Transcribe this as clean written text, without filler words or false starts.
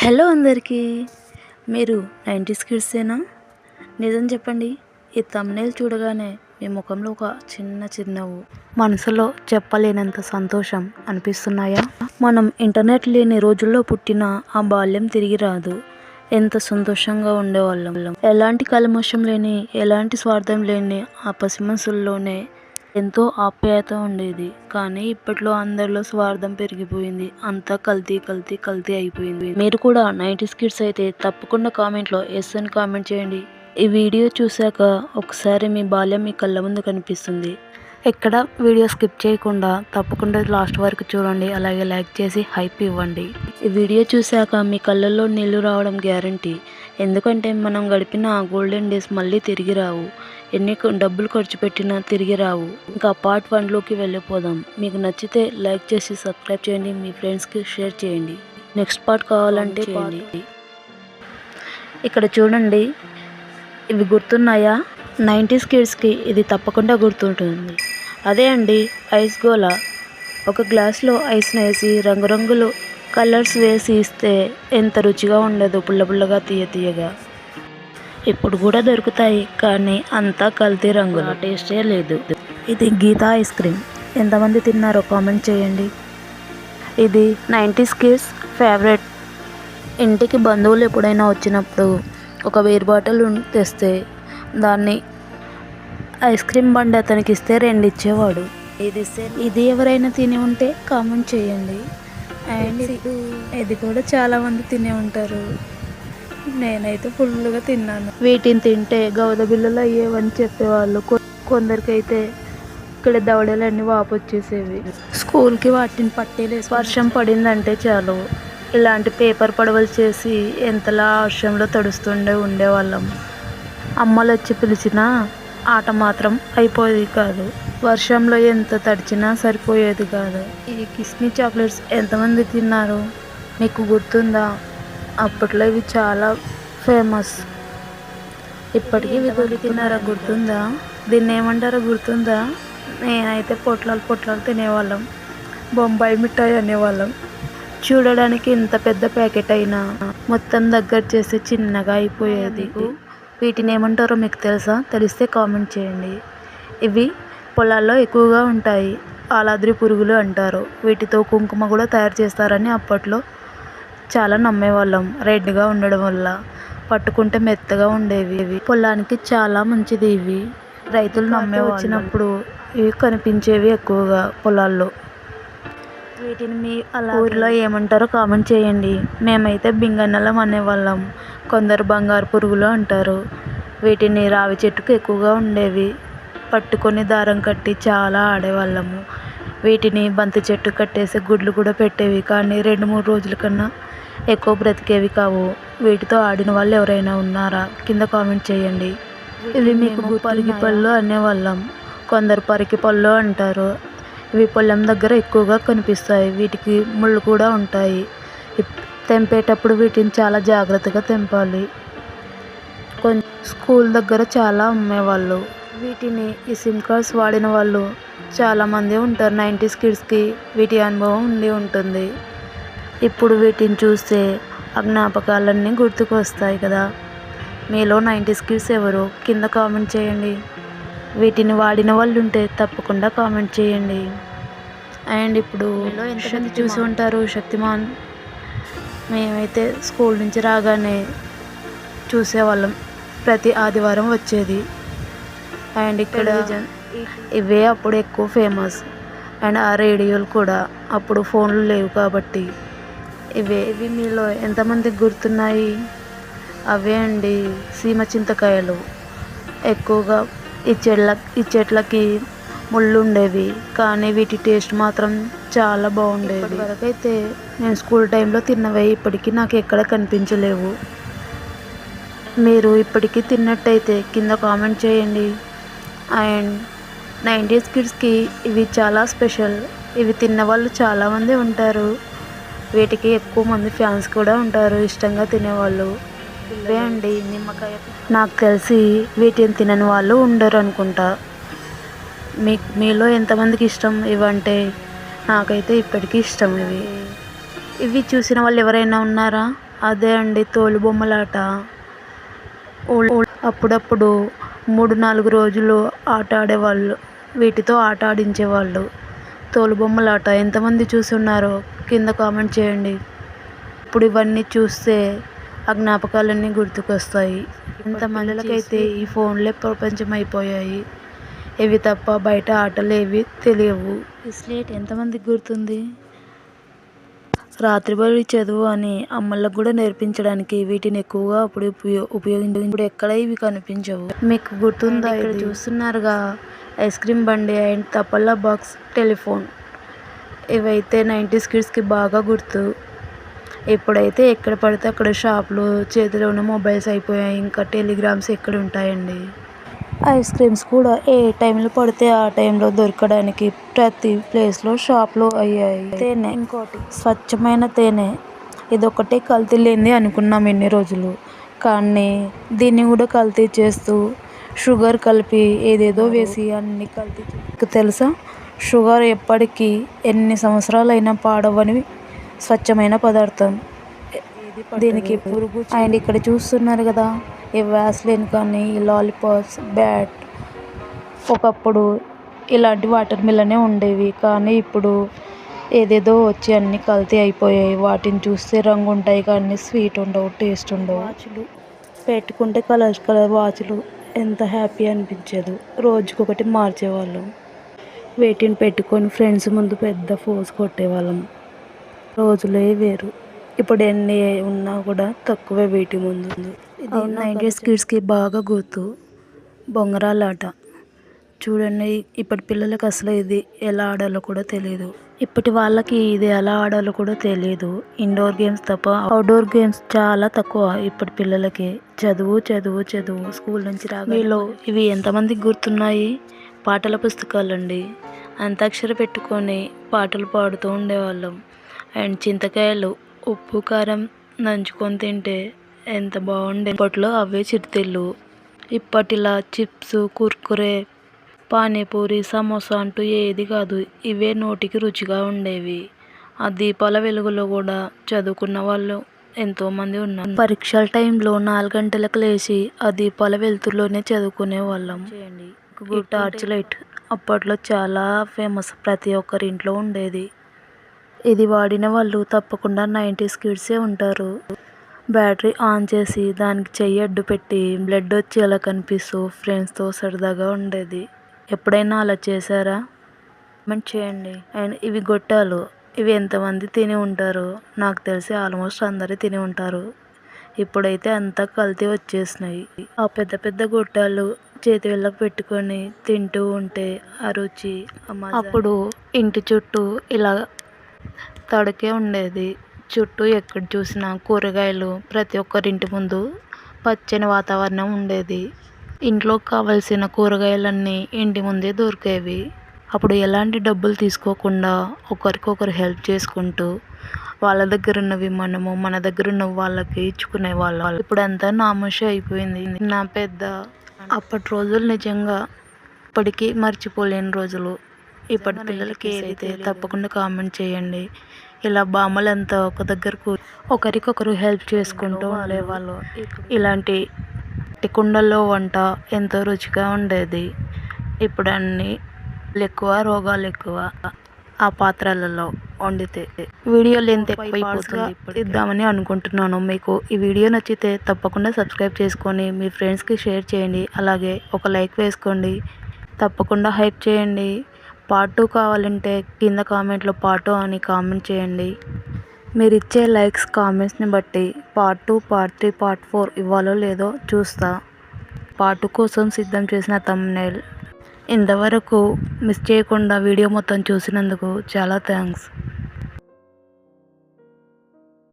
Hello అందరికీ. మీరు 90s కిడ్సేనా? నిజం చెప్పండి. ఈ థంబ్‌నెయిల్ చూడగానే మీ ముఖంలో ఒక చిన్న చిరునవ్వు, మనసులో చెప్పలేనంత సంతోషం అనిపిస్తున్నాయా? మనం ఇంటర్నెట్ లేని రోజుల్లో పుట్టిన ఆ బాల్యం తిరిగి రాదు. ఎంత సంతోషంగా ఉండేవాళ్ళం. ఎలాంటి కల్మషం లేని, ఎలాంటి స్వార్థం లేని ఆ పసి మనసుల్లోనే ఎంతో ఆప్యాయత ఉండేది. కానీ ఇప్పట్లో అందరిలో స్వార్థం పెరిగిపోయింది. అంతా కల్తీ అయిపోయింది. మీరు కూడా 90s కిడ్స్ అయితే తప్పకుండా కామెంట్లో ఎస్ అని కామెంట్ చేయండి. ఈ వీడియో చూశాక ఒకసారి మీ బాల్యం మీ కళ్ళ ముందు కనిపిస్తుంది. ఎక్కడ వీడియో స్కిప్ చేయకుండా తప్పకుండా లాస్ట్ వరకు చూడండి. అలాగే లైక్ చేసి హైప్ ఇవ్వండి. ఈ వీడియో చూశాక మీ కళ్ళల్లో నీళ్లు రావడం గ్యారంటీ. ఎందుకంటే మనం గడిపిన ఆ గోల్డెన్ డేస్ మళ్ళీ తిరిగి రావు. ఎన్ని డబ్బులు ఖర్చు పెట్టినా తిరిగి రావు. ఇంకా పార్ట్ 1లోకి వెళ్ళిపోదాం. మీకు నచ్చితే లైక్ చేసి సబ్స్క్రైబ్ చేయండి. మీ ఫ్రెండ్స్కి షేర్ చేయండి. నెక్స్ట్ పార్ట్ కావాలంటే చేయండి. ఇక్కడ చూడండి, ఇవి గుర్తున్నాయా? 90s కిడ్స్కి ఇది తప్పకుండా గుర్తుంటుంది. అదే అండి ఐస్ గోలా. ఒక గ్లాస్లో ఐస్ని వేసి రంగురంగులు కలర్స్ వేసి ఇస్తే ఎంత రుచిగా ఉండదు, పుల్లగా తీయగా. ఇప్పుడు కూడా దొరుకుతాయి, కానీ అంతా కల్తీ రంగులు, టేస్టే లేదు. ఇది గీతా ఐస్ క్రీమ్. ఎంతమంది తిన్నారో కామెంట్ చేయండి. ఇది 90s కిడ్స్ ఫేవరెట్. ఇంటికి బంధువులు ఎప్పుడైనా వచ్చినప్పుడు ఒక వేరు బాటిల్ తెస్తే దాన్ని ఐస్ క్రీమ్ బండి అతనికి ఇస్తే 2 ఇచ్చేవాడు. ఇది ఎవరైనా తిని ఉంటే కామెంట్ చేయండి. అండ్ ఇది కూడా చాలామంది తినే ఉంటారు. నేనైతే ఫుల్గా తిన్నాను. వీటిని తింటే గౌద బిళ్ళలు అయ్యేవని చెప్పేవాళ్ళు. కొందరికైతే ఇక్కడ దవడలన్నీ వాపొచ్చేసేవి. స్కూల్కి వాటిని పట్టేలేసి వర్షం పడిందంటే చాలు ఇలాంటి పేపర్ పడవలు చేసి ఎంతలా వర్షంలో ఉండేవాళ్ళం. అమ్మలు వచ్చి పిలిచినా ఆట మాత్రం అయిపోయేది కాదు. వర్షంలో ఎంత తడిచినా సరిపోయేది కాదు. ఈ కిస్మీ చాక్లెట్స్ ఎంతమంది తిన్నారు? మీకు గుర్తుందా? అప్పట్లో ఇవి చాలా ఫేమస్. ఇప్పటికీ ఇవి తిన్నారా? గుర్తుందా? దీన్ని ఏమంటారో గుర్తుందా? నేనైతే పొట్లాలు తినేవాళ్ళం. బొంబాయి మిఠాయి అనేవాళ్ళం. చూడడానికి ఇంత పెద్ద ప్యాకెట్ అయినా మొత్తం దగ్గర చేసి చిన్నగా అయిపోయేది. వీటిని ఏమంటారో మీకు తెలుసా? తెలిస్తే కామెంట్ చేయండి. ఇవి పొలాల్లో ఎక్కువగా ఉంటాయి. ఆలాద్రి పురుగులు అంటారు. వీటితో కుంకుమ కూడా తయారు చేస్తారని అప్పట్లో చాలా నమ్మేవాళ్ళం. రెడ్గా ఉండడం వల్ల పట్టుకుంటే మెత్తగా ఉండేవి. పొలానికి చాలా మంచిది ఇవి. రైతులు నమ్మే వచ్చినప్పుడు ఇవి కనిపించేవి ఎక్కువగా పొలాల్లో. వీటిని మీ ఊరిలో ఏమంటారో కామెంట్ చేయండి. మేమైతే బింగన్నెలం అనేవాళ్ళం. కొందరు బంగారు పురుగులు అంటారు. వీటిని రావి చెట్టుకు ఎక్కువగా ఉండేవి. పట్టుకొని దారం కట్టి చాలా ఆడేవాళ్ళము. వీటిని బంతి చెట్టు కట్టేసి గుడ్లు కూడా పెట్టేవి, కానీ 2-3 రోజుల కన్నా ఎక్కువ బ్రతికేవి కావు. వీటితో ఆడిన వాళ్ళు ఎవరైనా ఉన్నారా? కింద కామెంట్ చేయండి. ఇవి మీకు పరికి పళ్ళు అనేవాళ్ళం. కొందరు పరికి పళ్ళు అంటారు. ఇవి పొలం దగ్గర ఎక్కువగా కనిపిస్తాయి. వీటికి ముళ్ళు కూడా ఉంటాయి. తెంపేటప్పుడు వీటిని చాలా జాగ్రత్తగా తెంపాలి. స్కూల్ దగ్గర చాలా అమ్మేవాళ్ళు. వీటిని ఈ సిమ్ కార్డ్స్ వాడిన వాళ్ళు చాలామంది ఉంటారు. 90s కిడ్స్కి వీటి అనుభవం ఉండి ఉంటుంది. ఇప్పుడు వీటిని చూస్తే ఆ జ్ఞాపకాలన్నీ గుర్తుకు వస్తాయి కదా. మీలో 90s కిడ్స్ ఎవరు? కింద కామెంట్ చేయండి. వీటిని వాడిన వాళ్ళు ఉంటే తప్పకుండా కామెంట్ చేయండి. అండ్ ఇప్పుడు ఎంతమంది చూసి ఉంటారు శక్తిమాన్? మేమైతే స్కూల్ నుంచి రాగానే చూసేవాళ్ళం. ప్రతి ఆదివారం వచ్చేది. అండ్ ఇక్కడ ఇవే అప్పుడు ఎక్కువ ఫేమస్. అండ్ ఆ రేడియోలు కూడా అప్పుడు ఫోన్లు లేవు కాబట్టి ఇవి మీలో ఎంతమందికి గుర్తున్నాయి? అవే అండి సీమ చింతకాయలు. ఎక్కువగా ఈ చెట్లకి ముళ్ళు ఉండేవి, కానీ వీటి టేస్ట్ మాత్రం చాలా బాగుండేది. వరకైతే నేను స్కూల్ టైంలో తిన్నవే ఇప్పటికీ నాకు ఎక్కడ కనిపించలేవు. మీరు ఇప్పటికీ తిన్నట్టయితే కింద కామెంట్ చేయండి. అండ్ 90s కిడ్స్కి ఇవి చాలా స్పెషల్. ఇవి తిన్నవాళ్ళు చాలామంది ఉంటారు. వీటికి ఎక్కువ మంది ఫ్యాన్స్ కూడా ఉంటారు, ఇష్టంగా తినేవాళ్ళు. ఇవే అండి నిమ్మకాయ. నాకు తెలిసి వీటిని తినని వాళ్ళు ఉండరు అనుకుంటా. మీలో ఎంతమందికి ఇష్టం ఇవంటే? నాకైతే ఇప్పటికీ ఇష్టం ఇవి. చూసిన వాళ్ళు ఎవరైనా ఉన్నారా? అదే అండి తోలుబొమ్మలాట. అప్పుడప్పుడు 3-4 రోజులు ఆట ఆడేవాళ్ళు, వీటితో ఆట ఆడించేవాళ్ళు. తోలుబొమ్మలాట ఎంతమంది చూసున్నారో కింద కామెంట్ చేయండి. ఇప్పుడు ఇవన్నీ చూస్తే ఆ జ్ఞాపకాలన్నీ గుర్తుకొస్తాయి. ఇంతమందికైతే ఈ ఫోన్లే ప్రపంచం అయిపోయాయి. ఇవి తప్ప బయట ఆటలు ఏవి తెలియవు. ఈ స్లేట్ ఎంతమందికి గుర్తుంది? రాత్రిబడి చదువు అని అమ్మలకు కూడా నేర్పించడానికి వీటిని ఎక్కువగా అప్పుడు ఉపయోగించు. ఇప్పుడు ఎక్కడ ఇవి కనిపించవు. మీకు గుర్తుందా? ఇక్కడ చూస్తున్నారుగా ఐస్ క్రీమ్ బండి అండ్ తపల్లా బాక్స్, టెలిఫోన్. ఇవైతే 90s కిడ్స్కి బాగా గుర్తు. ఇప్పుడైతే ఎక్కడ పడితే అక్కడ షాపులు, చేతిలోనే మొబైల్స్ అయిపోయాయి. ఇంకా టెలిగ్రామ్స్ ఎక్కడ ఉంటాయండి. ఐస్ క్రీమ్స్ కూడా ఏ టైంలో పడితే ఆ టైంలో దొరకడానికి ప్రతి ప్లేస్లో షాప్లో అయ్యాయి. తేనె ఇంకోటి, స్వచ్ఛమైన తేనె. ఇదొకటే కల్తీ లేనిది అనుకున్నాం ఎన్ని రోజులు, కానీ దీన్ని కూడా కల్తీ చేస్తూ షుగర్ కలిపి ఏదేదో వేసి అన్ని కల్తీ. తెలుసా, షుగర్ ఎప్పటికీ ఎన్ని సంవత్సరాలైనా పాడవని స్వచ్ఛమైన పదార్థం. దీనికి పురుగు. అండ్ ఇక్కడ చూస్తున్నారు కదా, ఈ వ్యాస్లిన్ కానీ ఈ లాలీపాప్స్, బ్యాట్. ఒకప్పుడు ఇలాంటి వాటర్ మిల్లనే ఉండేవి, కానీ ఇప్పుడు ఏదేదో వచ్చి అన్నీ కల్తీ అయిపోయాయి. వాటిని చూస్తే రంగు ఉంటాయి కానీ స్వీట్ ఉండవు, టేస్ట్ ఉండవు. వాచ్లు పెట్టుకుంటే కలర్ వాచ్లు ఎంత హ్యాపీ అనిపించేది. రోజుకొకటి మార్చేవాళ్ళం. వీటిని పెట్టుకొని ఫ్రెండ్స్ ముందు పెద్ద ఫోజ్ కొట్టేవాళ్ళం. రోజులే వేరు. ఇప్పుడు ఎన్ని ఉన్నా కూడా తక్కువే వీటి ముందు. ఇది 90s కిడ్స్కి బాగా గుర్తు. బొంగరాలాట చూడండి. ఇప్పటి పిల్లలకి అసలు ఇది ఎలా ఆడాలో కూడా తెలియదు. ఇప్పటి వాళ్ళకి ఇది ఎలా ఆడాలో కూడా తెలియదు. ఇండోర్ గేమ్స్ తప్ప అవుట్డోర్ గేమ్స్ చాలా తక్కువ ఇప్పటి పిల్లలకి. చదువు చదువు చదువు, స్కూల్ నుంచి రాగానే. ఇవి ఎంతమందికి గుర్తున్నాయి? పాటల పుస్తకాలండి. అంతాక్షరి పెట్టుకొని పాటలు పాడుతూ ఉండేవాళ్ళం. అండ్ చింతకాయలు ఉప్పు కారం నంచుకొని తింటే ఎంత బాగుండే. అప్పట్లో అవే చిరుతిళ్ళు. ఇప్పటిలా చిప్స్, కుర్కురే, పానీపూరి, సమోసా అంటూ ఏది కాదు. ఇవే నోటికి రుచిగా ఉండేవి. ఆ దీపాల వెలుగులో కూడా చదువుకున్న వాళ్ళు ఎంతోమంది ఉన్నారు. పరీక్షల టైంలో 4 గంటలకు లేచి ఆ దీపాల వెలుతురులోనే చదువుకునే వాళ్ళం. టార్చ్ లైట్ అప్పట్లో చాలా ఫేమస్, ప్రతి ఒక్కరి ఇంట్లో ఉండేది. ఇది వాడిన వాళ్ళు తప్పకుండా 90s కిడ్సే ఉంటారు. బ్యాటరీ ఆన్ చేసి దానికి చెయ్యి అడ్డు పెట్టి బ్లడ్ వచ్చేలా కనిపిస్తూ ఫ్రెండ్స్తో సరదాగా ఉండేది. ఎప్పుడైనా అలా చేశారా? కామెంట్ చేయండి. అండ్ ఇవి గొట్టాలు. ఇవి ఎంతమంది తిని ఉంటారు? నాకు తెలిసి ఆల్మోస్ట్ అందరూ తిని ఉంటారు. ఇప్పుడైతే అంతా కల్తీ వచ్చేసినాయి. ఆ పెద్ద పెద్ద గొట్టాలు చేతి వెళ్ళకు పెట్టుకొని తింటూ ఉంటే ఆ రుచి. అప్పుడు ఇంటి చుట్టూ ఇలా తడికే ఉండేది. చుట్టూ ఎక్కడ చూసినా కూరగాయలు, ప్రతి ఒక్కరింటి ముందు పచ్చని వాతావరణం ఉండేది. ఇంట్లో కావలసిన కూరగాయలన్నీ ఇంటి ముందే దొరికేవి. అప్పుడు ఎలాంటి డబ్బులు తీసుకోకుండా ఒకరికొకరు హెల్ప్ చేసుకుంటూ వాళ్ళ దగ్గర ఉన్నవి మనము, మన దగ్గర ఉన్న వాళ్ళకి ఇచ్చుకునే వాళ్ళం. ఇప్పుడు అంతా నామోషి అయిపోయింది. నా పెద్ద అప్పటి రోజులు నిజంగా ఇప్పటికీ మర్చిపోలేని రోజులు. ఇప్పటి పిల్లలకి ఏదైతే తప్పకుండా కామెంట్ చేయండి. ఇలా బామ్మలంతా ఒక దగ్గర ఒకరికొకరు హెల్ప్ చేసుకుంటూ ఉండేవాళ్ళు. ఇలాంటి కుండల్లో వంట ఎంతో రుచిగా ఉండేది. ఇప్పుడు అన్నీ ఎక్కువ, రోగాలు ఎక్కువ ఆ పాత్రలలో వండితే. వీడియో లెంత్ ఎక్కువైపోతుంది, ఇద్దామని అనుకుంటున్నాను. మీకు ఈ వీడియో నచ్చితే తప్పకుండా సబ్స్క్రైబ్ చేసుకొని మీ ఫ్రెండ్స్కి షేర్ చేయండి. అలాగే ఒక లైక్ వేసుకోండి. తప్పకుండా హైప్ చేయండి. పార్ట్ 2 కావాలంటే కింద కామెంట్లో పార్ట్ 2 అని కామెంట్ చేయండి. మీరు ఇచ్చే లైక్స్, కామెంట్స్ని బట్టి పార్ట్ 2, పార్ట్ 3, పార్ట్ 4 ఇవ్వాలో లేదో చూస్తా. పార్ట్ 2 కోసం సిద్ధం చేసిన థంబ్నెయిల్. ఇంతవరకు మిస్ చేయకుండా వీడియో మొత్తం చూసినందుకు చాలా థ్యాంక్స్.